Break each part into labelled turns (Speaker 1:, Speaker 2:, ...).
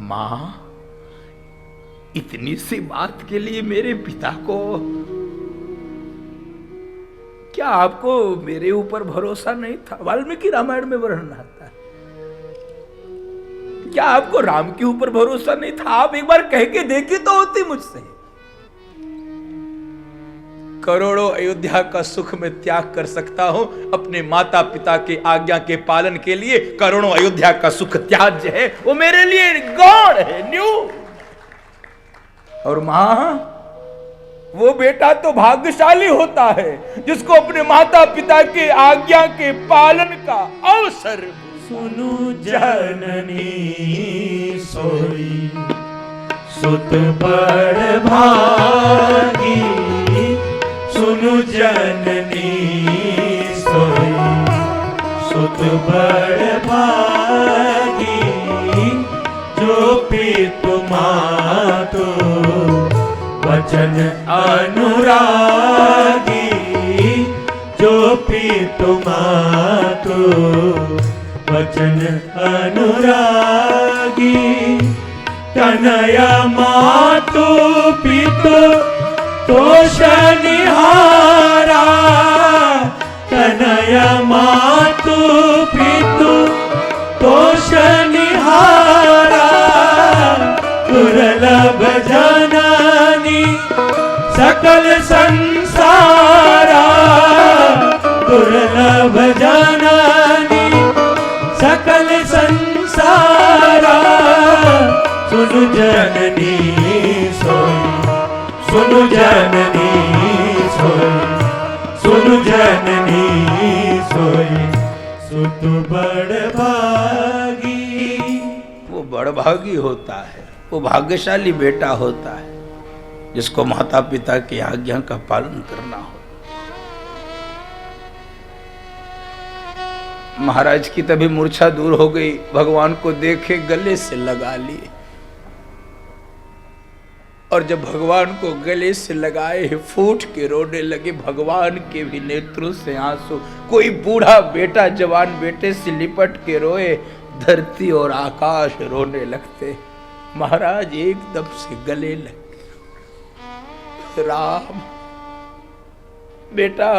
Speaker 1: मां, इतनी सी बात के लिए मेरे पिता को, क्या आपको मेरे ऊपर भरोसा नहीं था? वाल्मीकि रामायण में वर्णन आता है। क्या आपको राम के ऊपर भरोसा नहीं था? आप एक बार कह के देखी तो होती मुझसे। करोड़ों अयोध्या का सुख में त्याग कर सकता हूं, अपने माता पिता के आज्ञा के पालन के लिए करोड़ों अयोध्या का सुख त्याज्य है, वो मेरे लिए गौण है, न्यू। और मां, वो बेटा तो भाग्यशाली होता है जिसको अपने माता पिता के आज्ञा के पालन का अवसर।
Speaker 2: सुनु जननी सोई सुत बड़ भागी, सुनु जननी सोई सुत बड़ भागी, जो पितु मातु वचन अनुरागी, जो पितु मातु वचन अनुरागी, तनया मातु पितु तोष निहारा, तनया मातु पितु तोष निहारा, दुर्लभ जननी सकल संसारा, दुर्लभ जननी सकल संसारा, सुनु जननी सोई सुनु जननी सोई, सुनु जननी सोई सुत बड़ भागी।
Speaker 1: वो बड़भागी होता है, वो भाग्यशाली बेटा होता है जिसको माता पिता की आज्ञा का पालन करना हो। महाराज की तभी मूर्छा दूर हो गई, भगवान को देखे गले से लगा लिए, और जब भगवान को गले से लगाए फूट के रोने लगे। भगवान के भी नेत्रों से आंसू। कोई बूढ़ा बेटा जवान बेटे से लिपट के रोए, धरती और आकाश रोने लगते। महाराज एकदम से गले लगे। राम बेटा,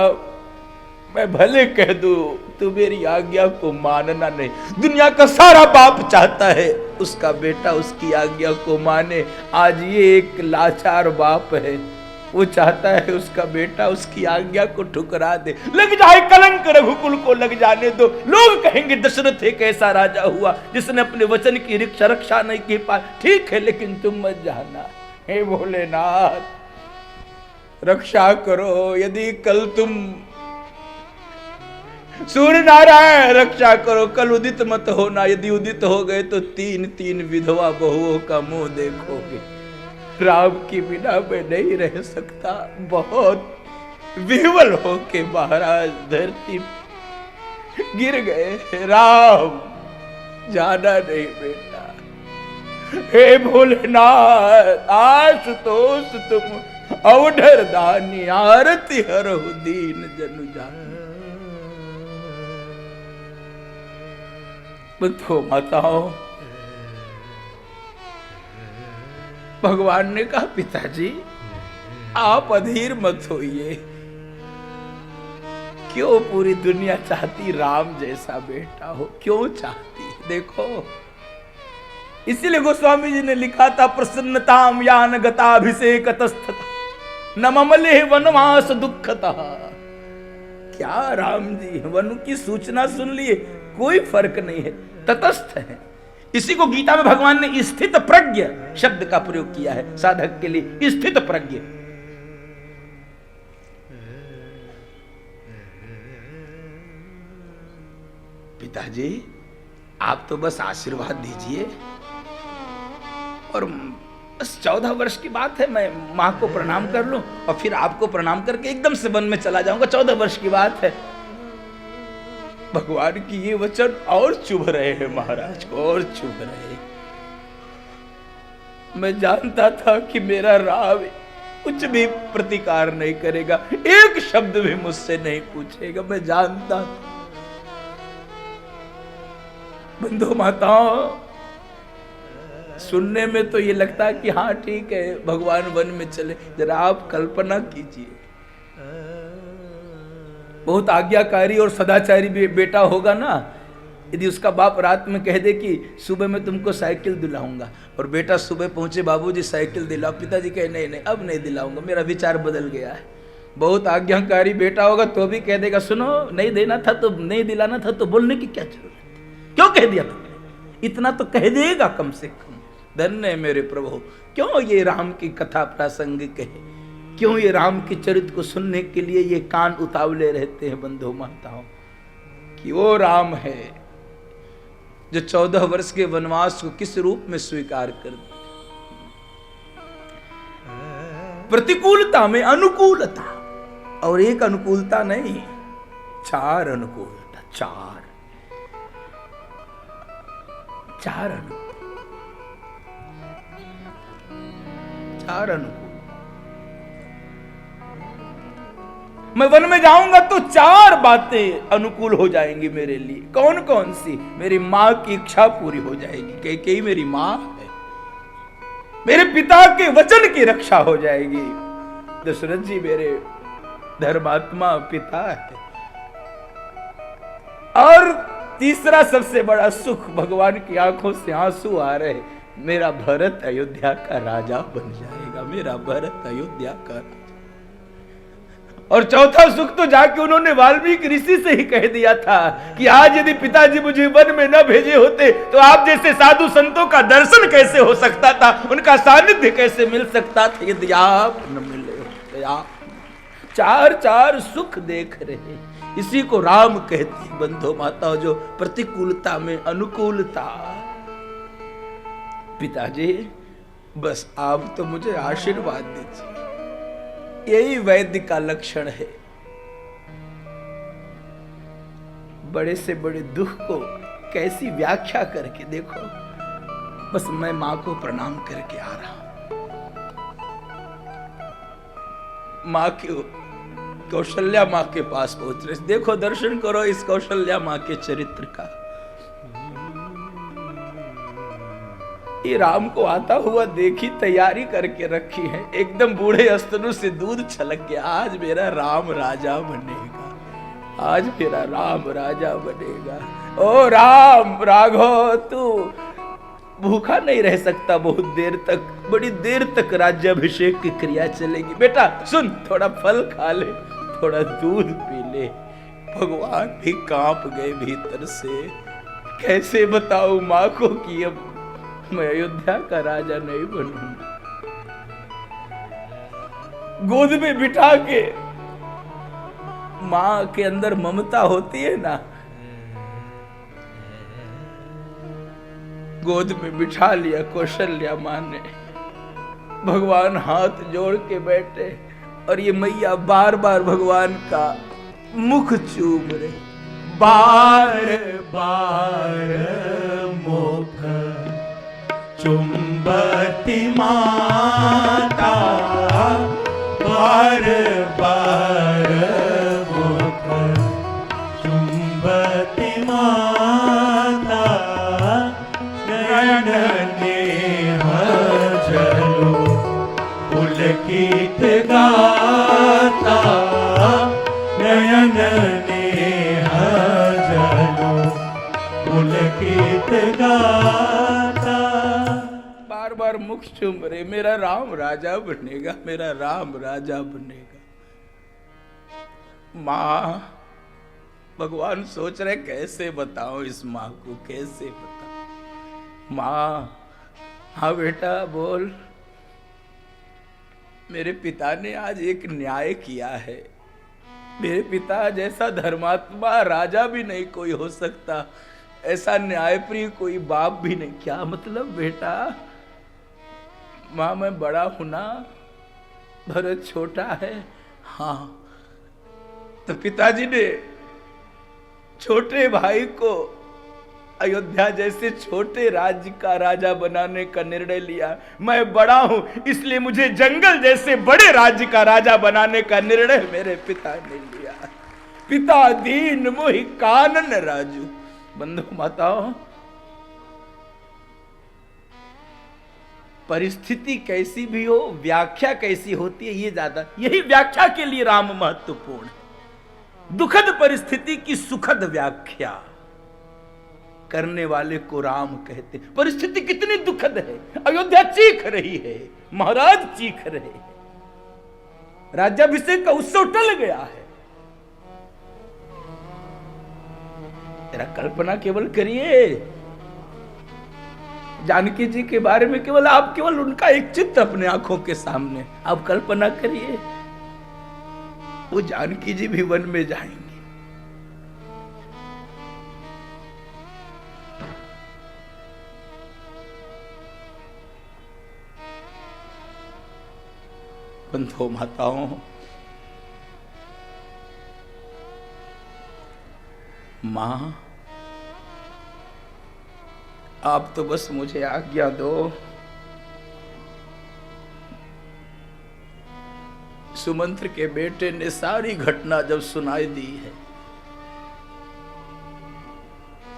Speaker 1: मैं भले कह दूं, तू मेरी आज्ञा को मानना नहीं। दुनिया का सारा बाप चाहता है उसका बेटा उसकी आज्ञा को माने। आज ये एक लाचार बाप है, वो चाहता है उसका बेटा उसकी आज्ञा को ठुकरा दे। लग जाए कलंक रघुकुल को, लग जाने दो। लोग कहेंगे दशरथ एक ऐसा राजा हुआ जिसने अपने वचन की रक्षा नहीं की पाई। ठीक है, लेकिन तुम मत जाना। हे भोलेनाथ, रक्षा करो। यदि कल तुम सूर्य नारायण रक्षा करो, कल उदित मत होना। यदि उदित हो गए तो तीन तीन विधवा बहुओं का मुंह देखोगे। राम की बिना मैं नहीं रह सकता। बहुत विह्वल होके महाराज धरती गिर गए। राम जाना नहीं बेटा। हे भोलेनाथ, आशुतोष तुम अवधर दानी, आरती हरहु दीन जनु जान। बुद्धो माताओं, भगवान ने कहा पिताजी आप अधीर मत होइए। क्यों पूरी दुनिया चाहती राम जैसा बेटा हो, क्यों चाहती? देखो, इसीलिए गोस्वामी जी ने लिखा था, प्रसन्नताम यान गताभिषेकतस्तथा न ममले वनवास दुखता। क्या राम जी वन की सूचना सुन लिए? कोई फर्क नहीं है, तटस्थ है। इसी को गीता में भगवान ने स्थित प्रज्ञ शब्द का प्रयोग किया है साधक के लिए। स्थित प्रज्ञ। पिताजी आप तो बस आशीर्वाद दीजिए, और बस 14 वर्ष की बात है, मैं मां को प्रणाम कर लूं और फिर आपको प्रणाम करके एकदम से वन में चला जाऊंगा। 14 वर्ष की बात है। भगवान की ये वचन और चुभ रहे हैं महाराज को, और चुभ रहे। मैं जानता था कि मेरा राम कुछ भी प्रतिकार नहीं करेगा, एक शब्द भी मुझसे नहीं पूछेगा। मैं जानता था। बंधु माताओं, सुनने में तो ये लगता है कि हाँ ठीक है भगवान वन में चले, जरा आप कल्पना कीजिए बहुत आज्ञाकारी और सदाचारी बेटा होगा ना, यदि उसका बाप रात में कह दे कि सुबह मैं तुमको साइकिल दिलाऊंगा, और बेटा सुबह पहुंचे बाबूजी साइकिल दिलाओ, पिताजी कहे नहीं नहीं अब नहीं दिलाऊंगा मेरा विचार बदल गया है। बहुत आज्ञाकारी बेटा होगा तो भी कह देगा सुनो नहीं देना था तो नहीं दिलाना था तो बोलने की क्या जरूरत है, क्यों कह दिया तुमने, इतना तो कह देगा कम से कम। धन्य है मेरे प्रभु, क्यों ये राम की कथा प्रासंगिक है, क्यों ये राम के चरित्र को सुनने के लिए ये कान उतावले रहते हैं बंधु माताओं, कि वो राम है जो 14 वर्ष के वनवास को किस रूप में स्वीकार कर दिया। प्रतिकूलता में अनुकूलता, और एक अनुकूलता नहीं 4 अनुकूलता, 4 अनुकूल। मैं वन में जाऊंगा तो 4 बातें अनुकूल हो जाएंगी मेरे लिए। कौन कौन सी? मेरी मां की इच्छा पूरी हो जाएगी, कैकेयी मेरी मां है, मेरे पिता के वचन की रक्षा हो जाएगी, दशरथ जी मेरे धर्मात्मा पिता है, और तीसरा सबसे बड़ा सुख, भगवान की आंखों से आंसू आ रहे, मेरा भरत अयोध्या का राजा बन जाएगा, मेरा भरत अयोध्या का राजा। और चौथा सुख तो जाके उन्होंने वाल्मीकि ऋषि से ही कह दिया था कि आज यदि पिताजी मुझे वन में न भेजे होते तो आप जैसे साधु संतों का दर्शन कैसे हो सकता था, उनका सानिध्य कैसे मिल सकता था यदि आप न मिले होते। आप 4 सुख देख रहे, इसी को राम कहते बंधु माताओं, जो प्रतिकूलता में अनुकूलता। पिताजी बस आप तो मुझे आशीर्वाद दीजिए, यही वैद्य का लक्षण है। बड़े से बड़े दुख को कैसी व्याख्या करके देखो, बस मैं मां को प्रणाम करके आ रहा हूं। मां की कौशल्या मां के पास पहुंच रहे, देखो दर्शन करो इस कौशल्या मां के चरित्र का। ये राम को आता हुआ देखी, तैयारी करके रखी है, एकदम बूढ़े अस्तनु से दूध छलक गया, आज मेरा राम राजा बनेगा, आज मेरा राम राजा बनेगा। ओ राम राघव तू भूखा नहीं रह सकता बहुत देर तक, बड़ी देर तक राज्याभिषेक की क्रिया चलेगी। बेटा सुन, थोड़ा फल खा ले, थोड़ा दूध पी ले। भगवान भी कांप गए भीतर से, कैसे बताऊं मां को कि अब मैं अयोध्या का राजा नहीं बनूंगा। गोद में बिठा के, मां के अंदर ममता होती है ना, गोद में बिठा लिया कौशल्या मां ने। भगवान हाथ जोड़ के बैठे और ये मैया बार बार भगवान का मुख चूम रहे,
Speaker 2: बार बार मुख चुंबती माता, बार बार मुख चुंबती माता, नयन नेह जलो पुलकित गाता, नयन नेह जलो पुलकित गाता।
Speaker 1: बार बार मुख चूम रहे, मेरा राम राजा बनेगा, मेरा राम राजा बनेगा। मां, भगवान सोच रहे कैसे बताओ इस मां को, कैसे बताओ। मां, हाँ बेटा बोल। मेरे पिता ने आज एक न्याय किया है, मेरे पिता जैसा धर्मात्मा राजा भी नहीं कोई हो सकता, ऐसा न्यायप्रिय कोई बाप भी नहीं। क्या मतलब बेटा? मां मैं बड़ा हूं ना, भरत छोटा है। हाँ, तो पिताजी ने छोटे भाई को अयोध्या जैसे छोटे राज्य का राजा बनाने का निर्णय लिया। मैं बड़ा हूं इसलिए मुझे जंगल जैसे बड़े राज्य का राजा बनाने का निर्णय मेरे पिता ने लिया। पिता दीन मोहि कानन राजू। बंधु माताओं, परिस्थिति कैसी भी हो, व्याख्या कैसी होती है ये ज्यादा, यही व्याख्या के लिए राम महत्वपूर्ण है। दुखद परिस्थिति की सुखद व्याख्या करने वाले को राम कहते। परिस्थिति कितनी दुखद है, अयोध्या चीख रही है, महाराज चीख रहे हैं, राज्याभिषेक का उत्सव टल गया है। तेरा कल्पना केवल करिए, जानकी जी के बारे में केवल उनका एक चित्र अपने आंखों के सामने आप कल्पना करिए, वो जानकी जी भी वन में जाएंगे। बंधुओं माताओं, मां, आप तो बस मुझे आज्ञा दो, सुमंत्र के बेटे ने सारी घटना जब सुनाई दी है,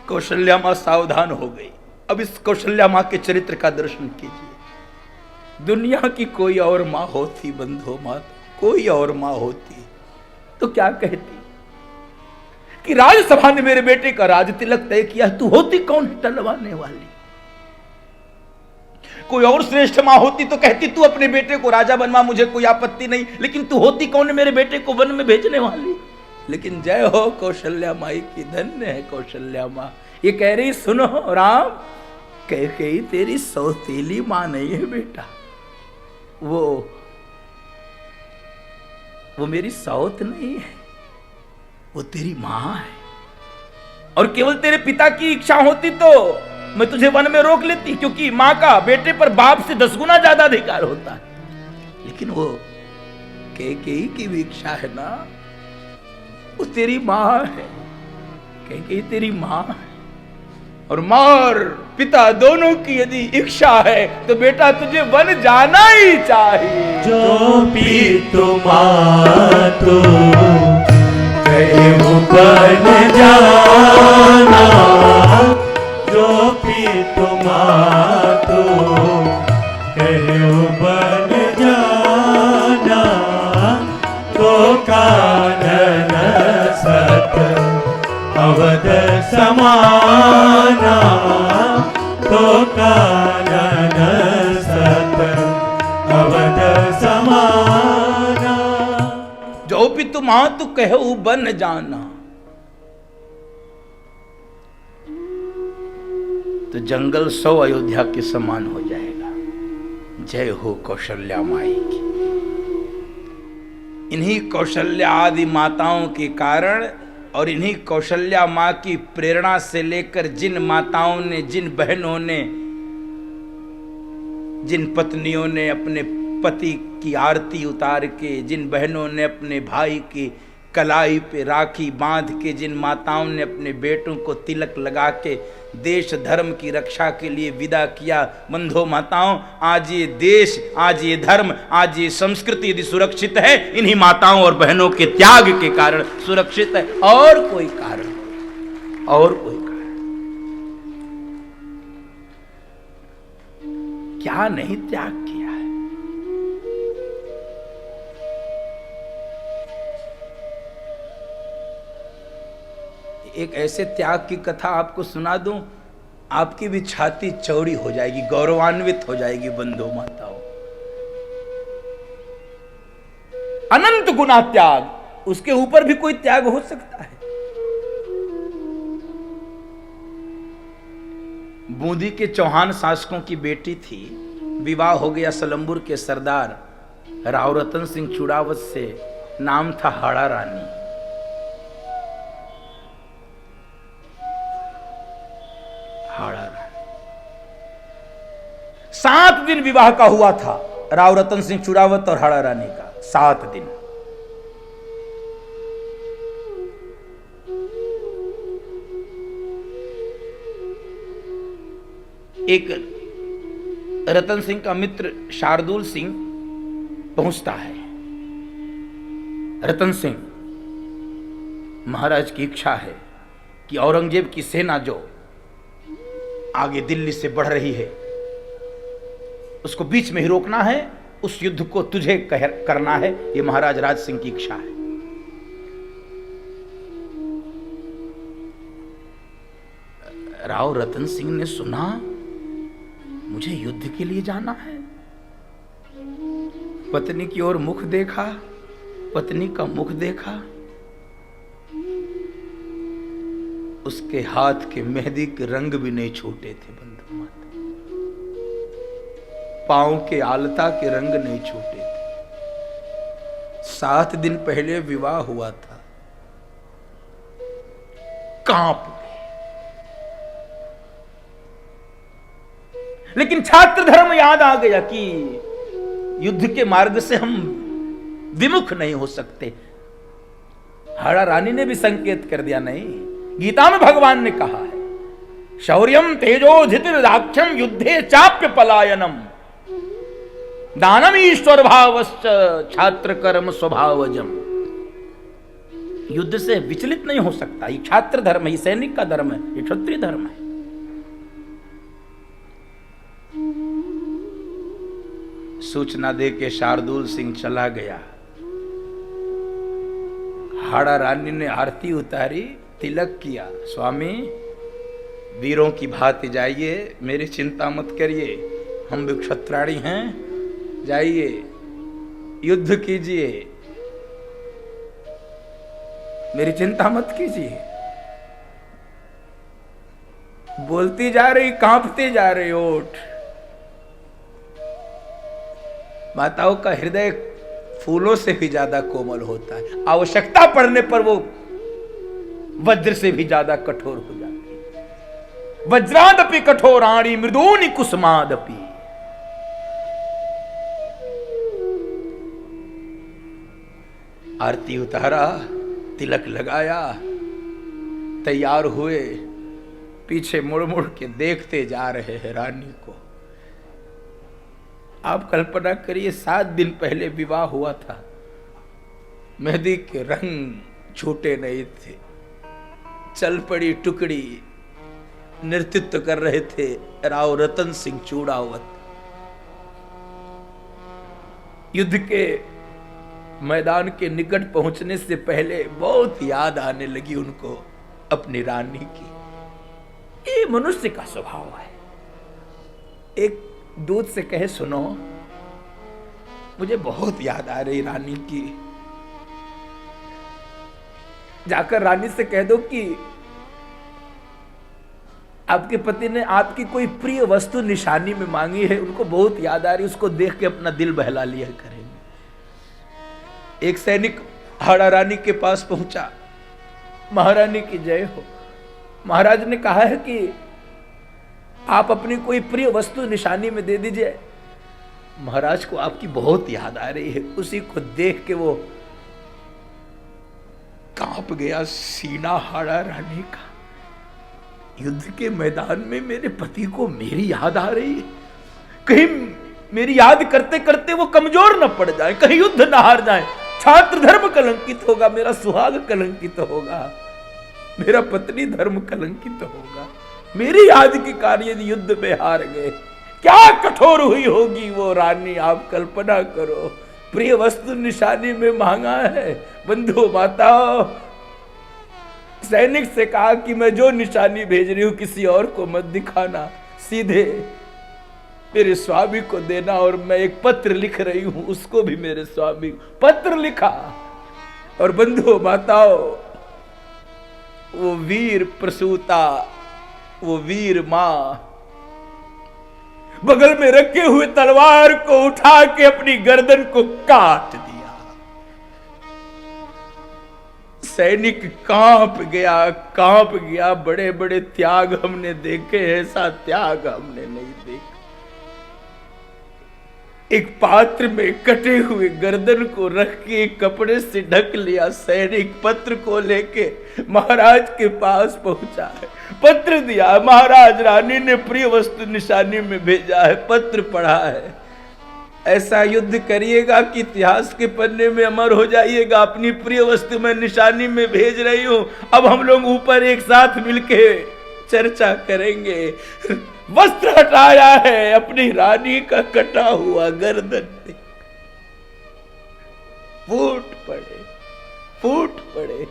Speaker 1: कौशल्या मां सावधान हो गई। अब इस कौशल्या मां के चरित्र का दर्शन कीजिए। दुनिया की कोई और मां होती, बंधो माता, कोई और मां होती तो क्या कहती कि राज्यसभा ने मेरे बेटे का राज तिलक तय किया, तू होती कौन टलवाने वाली? कोई और श्रेष्ठ मां होती तो कहती तू अपने बेटे को राजा बनवा, मुझे कोई आपत्ति नहीं, लेकिन तू होती कौन मेरे बेटे को वन में भेजने वाली? लेकिन जय हो कौशल्या माई की, धन्य है कौशल्या मां। ये कह रही सुनो राम, कह तेरी सौतेली मां नहीं है बेटा, वो मेरी सौत नहीं है, वो तेरी मां है। और केवल तेरे पिता की इच्छा होती तो मैं तुझे वन में रोक लेती, क्योंकि मां का बेटे पर बाप से 10 गुना ज्यादा अधिकार होता है। लेकिन वो कैकेयी की भी इच्छा है ना, वो तेरी मां है, कैकेयी तेरी मां है। और मां और पिता दोनों की यदि इच्छा है तो बेटा तुझे वन जाना ही चाहिए।
Speaker 2: जो पीतु मातु कहो बन जाना, जो पीतु मातु कहो बन जाना, तो कानन सत अवध समाना, तो कानन सत अवध समाना।
Speaker 1: जो भी तुम तू कहो बन जाना, तो जंगल 100 अयोध्या के समान हो जाएगा। जय हो कौशल्या माई की। इन्हीं कौशल्या आदि माताओं के कारण और इन्हीं कौशल्या माँ की प्रेरणा से लेकर जिन माताओं ने, जिन बहनों ने, जिन पत्नियों ने अपने पति की आरती उतार के, जिन बहनों ने अपने भाई की कलाई पे राखी बांध के, जिन माताओं ने अपने बेटों को तिलक लगा के देश धर्म की रक्षा के लिए विदा किया, बंधो माताओं, आज ये देश, आज ये धर्म, आज ये संस्कृति यदि सुरक्षित है, इन्हीं माताओं और बहनों के त्याग के कारण सुरक्षित है। और कोई कारण, और कोई कारण क्या नहीं त्याग किया है। एक ऐसे त्याग की कथा आपको सुना दूं, आपकी भी छाती चौड़ी हो जाएगी, गौरवान्वित हो जाएगी। बंधु माताओं, अनंत गुना त्याग, उसके ऊपर भी कोई त्याग हो सकता है। बूंदी के चौहान शासकों की बेटी थी, विवाह हो गया सलम्बुर के सरदार राव रतन सिंह चुड़ावत से, नाम था हाड़ा रानी। हाड़ा रानी 7 दिन विवाह का हुआ था राव रतन सिंह चुड़ावत और हाड़ा रानी का, 7 दिन। एक रतन सिंह का मित्र शार्दुल सिंह पहुंचता है। रतन सिंह, महाराज की इच्छा है कि औरंगजेब की सेना जो आगे दिल्ली से बढ़ रही है, उसको बीच में ही रोकना है, उस युद्ध को तुझे करना है, ये महाराज राज सिंह की इच्छा है। राव रतन सिंह ने सुना मुझे युद्ध के लिए जाना है। पत्नी की ओर मुख देखा, पत्नी का मुख देखा, उसके हाथ के मेहंदी के रंग भी नहीं छूटे थे बंधु माता, पांव के आलता के रंग नहीं छूटे थे। 7 दिन पहले विवाह हुआ था, कांप गए। लेकिन छात्र धर्म याद आ गया कि युद्ध के मार्ग से हम विमुख नहीं हो सकते। हाड़ा रानी ने भी संकेत कर दिया, नहीं, गीता में भगवान ने कहा है शौर्यम तेजोधितिर्दाक्ष्यम युद्धे चाप्य पलायनम दानम ईश्वर भावश्च छात्र कर्म स्वभावजम। युद्ध से विचलित नहीं हो सकता। ये छात्र धर्म है, ये सैनिक का धर्म है, ये क्षत्रिय धर्म है। सूचना दे के शार्दुल सिंह चला गया। हाड़ा रानी ने आरती उतारी, तिलक किया, स्वामी वीरों की भांति जाइए, मेरी चिंता मत करिए, हम भी क्षत्राणी हैं, जाइए युद्ध कीजिए, मेरी चिंता मत कीजिए। बोलती जा रही, कांपती जा रही ओठ। माताओं का हृदय फूलों से भी ज्यादा कोमल होता है, आवश्यकता पड़ने पर वो वज्र से भी ज्यादा कठोर हो जाती है। वज्रादपि कठोराणी मृदूनि कुसुमादपि। आरती उतारा, तिलक लगाया, तैयार हुए, पीछे मुड़ मुड़ के देखते जा रहे हैं रानी को। आप कल्पना करिए, 7 दिन पहले विवाह हुआ था, मेहंदी के रंग छूटे नहीं थे, चल पड़ी टुकड़ी, नेतृत्व कर रहे थे राव रतन सिंह चूड़ावत। युद्ध के मैदान के निकट पहुंचने से पहले बहुत याद आने लगी उनको अपनी रानी की। ये मनुष्य का स्वभाव है। एक दूत से कहे, सुनो मुझे बहुत याद आ रही रानी की, जाकर रानी से कह दो कि आपके पति ने आपकी कोई प्रिय वस्तु निशानी में मांगी है, उनको बहुत याद आ रही, उसको देख के अपना दिल बहला लिया करेंगे। एक सैनिक हाड़ा रानी के पास पहुंचा, महारानी की जय हो, महाराज ने कहा है कि आप अपनी कोई प्रिय वस्तु निशानी में दे दीजिए, महाराज को आपकी बहुत याद आ रही है। उसी को देख के वो कांप गया सीना हाड़ा रानी का। युद्ध के मैदान में मेरे पति को मेरी याद आ रही है, कहीं मेरी याद करते करते वो कमजोर न पड़ जाए, कहीं युद्ध न हार जाए, छात्र धर्म कलंकित होगा, मेरा सुहाग कलंकित होगा, मेरा पत्नी धर्म कलंकित होगा। मेरी याद के कारण यदि युद्ध में हार गए, क्या कठोर हुई होगी वो रानी, आप कल्पना करो। प्रिय वस्तु निशानी में मांगा है। बंधु माताओं, सैनिक से कहा कि मैं जो निशानी भेज रही हूं किसी और को मत दिखाना, सीधे मेरे स्वामी को देना। और मैं एक पत्र लिख रही हूं, उसको भी मेरे स्वामी। पत्र लिखा, और बंधु माताओं, वो वीर प्रसूता, वो वीर मां बगल में रखे हुए तलवार को उठा के अपनी गर्दन को काट दिया। सैनिक कांप गया। बड़े बड़े त्याग हमने देखे, ऐसा त्याग हमने नहीं देखा। एक पात्र में कटे हुए गर्दन को रख के कपड़े से ढक लिया। सैनिक पत्र को लेके महाराज के पास पहुंचा है, पत्र दिया, महाराज रानी ने प्रिय वस्तु निशानी में भेजा है, पत्र पढ़ा है। ऐसा युद्ध करिएगा कि इतिहास के पन्ने में अमर हो जाइएगा। अपनी प्रिय वस्तु मैं निशानी में भेज रही हूं, अब हम लोग ऊपर एक साथ मिलके चर्चा करेंगे। वस्त्र हटाया है, अपनी रानी का कटा हुआ गर्दन देख फूट पड़े।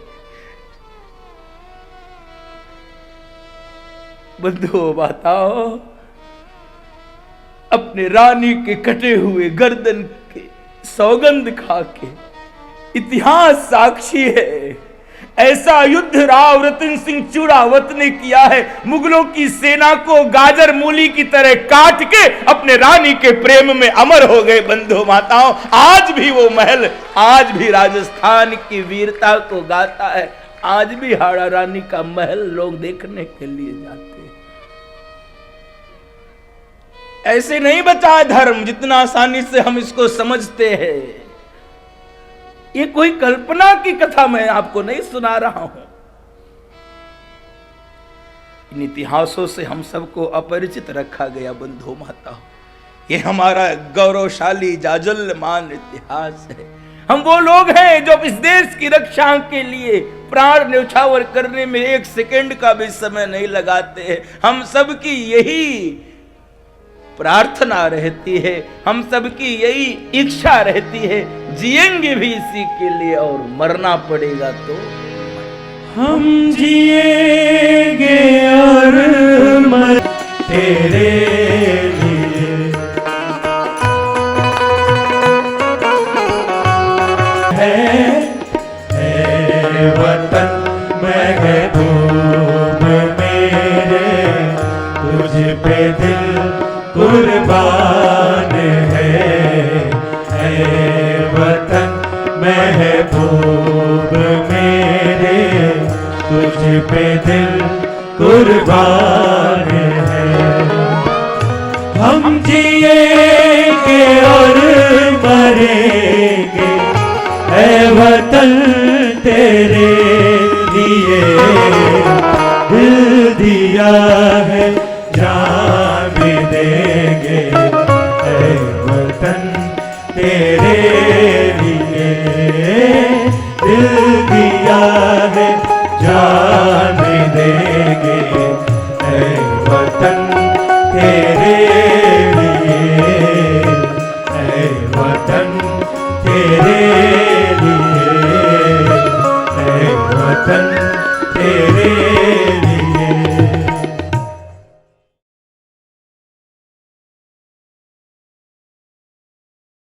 Speaker 1: बंधुओं माताओं, अपने रानी के कटे हुए गर्दन के सौगंध खा के इतिहास साक्षी है, ऐसा युद्ध राव रतन सिंह चूड़ावत ने किया है। मुगलों की सेना को गाजर मूली की तरह काट के अपने रानी के प्रेम में अमर हो गए। बंधु माताओं, आज भी वो महल, आज भी राजस्थान की वीरता को गाता है। आज भी हाड़ा रानी का महल लोग देखने के लिए जाते हैं। ऐसे नहीं बचा है धर्म जितना आसानी से हम इसको समझते हैं। ये कोई कल्पना की कथा मैं आपको नहीं सुना रहा हूं। इन इतिहासों से हम सबको अपरिचित रखा गया। बंधु माताओं, ये हमारा गौरवशाली जाजलमान इतिहास है। हम वो लोग हैं जो इस देश की रक्षा के लिए प्राण न्यौछावर करने में एक सेकंड का भी समय नहीं लगाते हैं। हम सबकी यही प्रार्थना रहती है, हम सबकी यही इच्छा रहती है, जिएंगे भी इसी के लिए और मरना पड़ेगा तो
Speaker 2: हम जिएंगे और मर तेरे लिए। है वतन महबूब मेरे, तुझ पे दिल कुर्बान है वतन महबूब मेरे, तुझ पे दिल कुर्बान है। हम जिएंगे और मरेंगे है वतन तेरे लिए, दिल दिया है जान भी देंगे है वतन तेरे लिए, दिल दिया